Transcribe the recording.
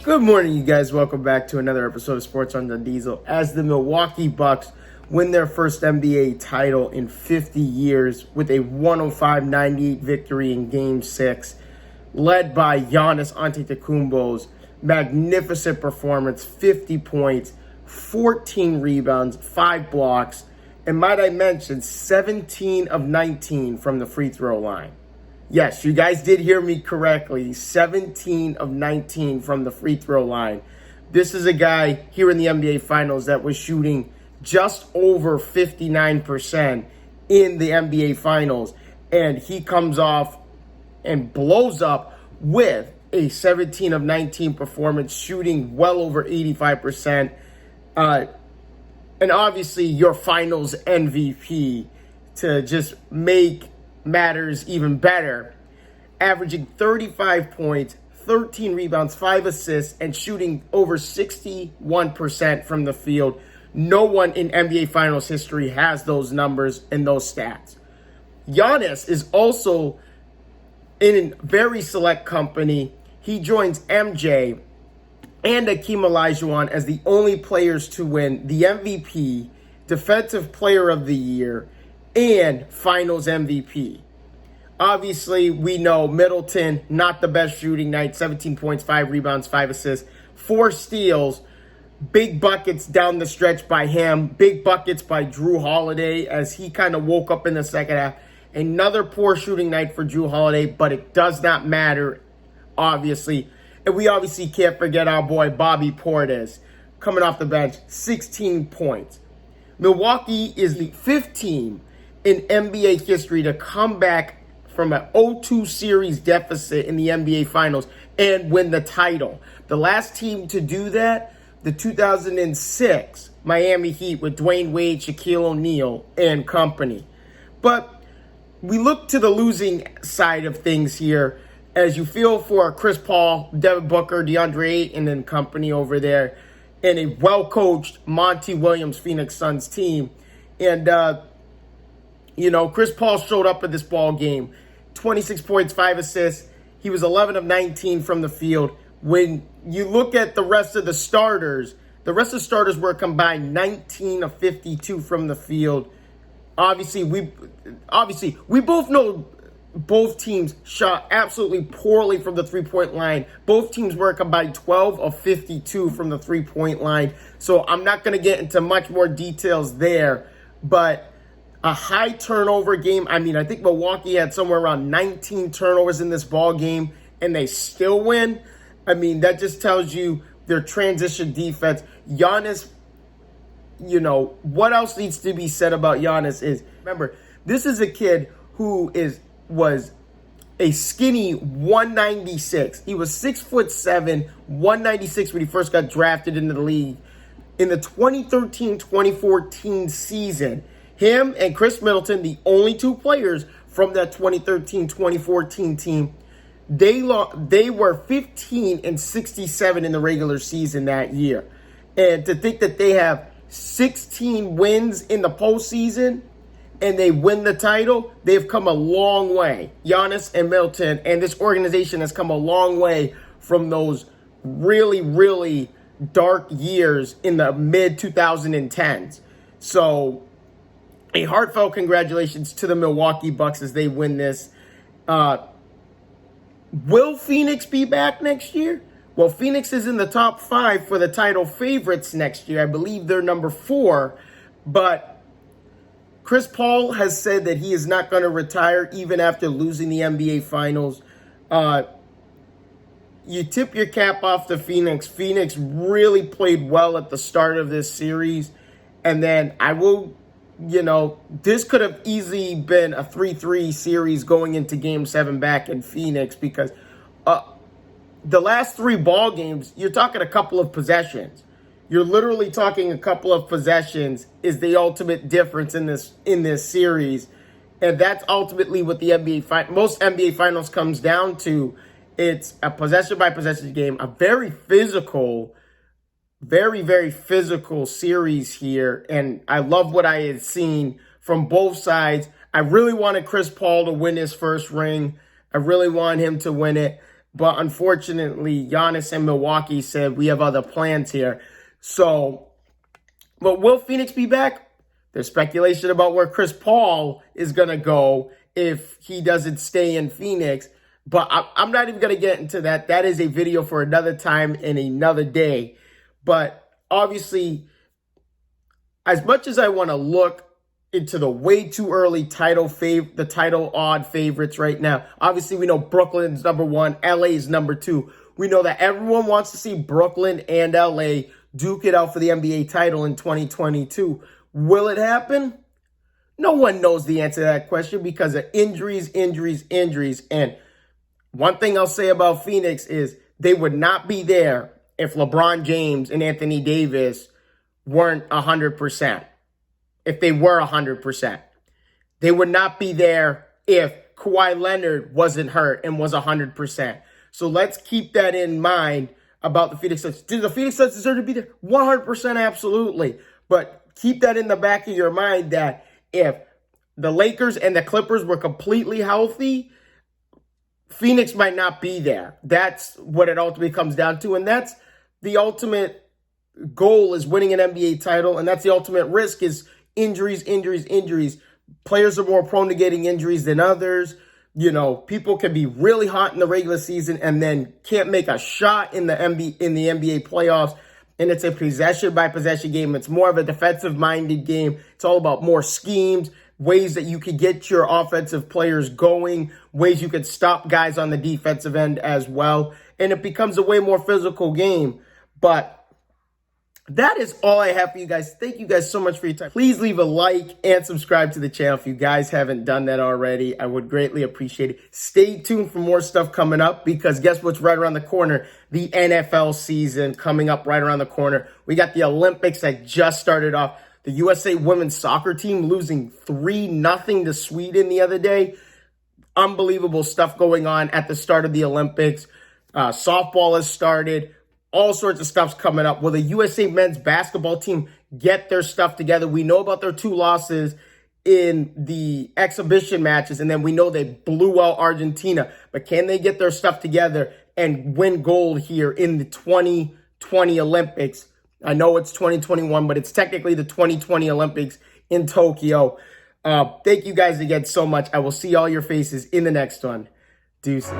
Good morning, you guys. Welcome back to another episode of Sports on the Diesel as the Milwaukee Bucks win their first NBA title in 50 years with a 105-98 victory in Game 6, led by Giannis Antetokounmpo's magnificent performance, 50 points, 14 rebounds, 5 blocks, and might I mention, 17 of 19 from the free throw line. Yes, you guys did hear me correctly. 17 of 19 from the free throw line. This is a guy here in the NBA Finals that was shooting just over 59% in the NBA Finals. And he comes off and blows up with a 17 of 19 performance, shooting well over 85%. And obviously your Finals MVP to just make matters even better, averaging 35 points, 13 rebounds, 5 assists, and shooting over 61% from the field. No one in NBA Finals history has those numbers and those stats. Giannis is also in a very select company. He joins MJ and Akeem Olajuwon as the only players to win the MVP, Defensive Player of the Year, and Finals MVP. Obviously, we know Middleton, not the best shooting night, 17 points, 5 rebounds, 5 assists, 4 steals, big buckets down the stretch by him, big buckets by Jrue Holiday as he kind of woke up in the second half. Another poor shooting night for Jrue Holiday, but it does not matter, obviously. And we obviously can't forget our boy Bobby Portis coming off the bench, 16 points. Milwaukee is the 5th team in NBA history to come back from an 0-2 series deficit in the NBA Finals and win the title. The last team to do that, the 2006 Miami Heat with Dwayne Wade, Shaquille O'Neal, and company. But we look to the losing side of things here as you feel for Chris Paul, Devin Booker, DeAndre Ayton, and company over there, and a well-coached Monty Williams Phoenix Suns team. And, Chris Paul showed up at this ball game, 26 points, 5 assists. He was 11 of 19 from the field. When you look at the rest of the starters were combined 19 of 52 from the field. Obviously, we both know both teams shot absolutely poorly from the three-point line. Both teams were combined 12 of 52 from the three-point line. So I'm not going to get into much more details there. But a high turnover game. I think Milwaukee had somewhere around 19 turnovers in this ball game, and they still win. That just tells you their transition defense. Giannis, what else needs to be said about Giannis is, remember, this is a kid who was a skinny 196. He was 6'7", 196 when he first got drafted into the league. In the 2013-2014 season, him and Chris Middleton, the only two players from that 2013-2014 team, they were 15-67 in the regular season that year. And to think that they have 16 wins in the postseason and they win the title, they've come a long way. Giannis and Middleton and this organization has come a long way from those really, really dark years in the mid-2010s. So a heartfelt congratulations to the Milwaukee Bucks as they win this. Will Phoenix be back next year? Well, Phoenix is in the top 5 for the title favorites next year. I believe they're number 4. But Chris Paul has said that he is not going to retire even after losing the NBA Finals. You tip your cap off to Phoenix. Phoenix really played well at the start of this series. And then this could have easily been a 3-3 series going into Game 7 back in Phoenix because the last 3 ball games, you're talking a couple of possessions. You're literally talking a couple of possessions is the ultimate difference in this series. And that's ultimately what the most NBA Finals comes down to. It's a possession-by-possession game, a very physical, very, very physical series here. And I love what I had seen from both sides. I really wanted Chris Paul to win his first ring. I really want him to win it. But unfortunately, Giannis and Milwaukee said we have other plans here. So, but will Phoenix be back? There's speculation about where Chris Paul is going to go if he doesn't stay in Phoenix. But I'm not even going to get into that. That is a video for another time and another day. But obviously, as much as I want to look into the way too early the title odd favorites right now, obviously we know Brooklyn's number 1, LA is number 2. We know that everyone wants to see Brooklyn and LA duke it out for the NBA title in 2022. Will it happen? No one knows the answer to that question because of injuries. And one thing I'll say about Phoenix is they would not be there if LeBron James and Anthony Davis weren't 100%. If they were 100%. They would not be there if Kawhi Leonard wasn't hurt and was 100%. So let's keep that in mind about the Phoenix Suns. Do the Phoenix Suns deserve to be there? 100% absolutely. But keep that in the back of your mind that if the Lakers and the Clippers were completely healthy, Phoenix might not be there. That's what it ultimately comes down to. And that's the ultimate goal, is winning an NBA title. And that's the ultimate risk, is injuries. Players are more prone to getting injuries than others. You know, people can be really hot in the regular season and then can't make a shot in the NBA playoffs. And it's a possession-by-possession game. It's more of a defensive-minded game. It's all about more schemes, ways that you could get your offensive players going, ways you could stop guys on the defensive end as well. And it becomes a way more physical game. But that is all I have for you guys. Thank you guys so much for your time. Please leave a like and subscribe to the channel if you guys haven't done that already. I would greatly appreciate it. Stay tuned for more stuff coming up, because guess what's right around the corner? The NFL season coming up right around the corner. We got the Olympics that just started off. The USA women's soccer team losing 3-0 to Sweden the other day. Unbelievable stuff going on at the start of the Olympics. Softball has started. All sorts of stuff's coming up. Will the USA men's basketball team get their stuff together? We know about their 2 losses in the exhibition matches, and then we know they blew out Argentina. But can they get their stuff together and win gold here in the 2020 Olympics? I know it's 2021, but it's technically the 2020 Olympics in Tokyo. Thank you guys again so much. I will see all your faces in the next one. Deuces.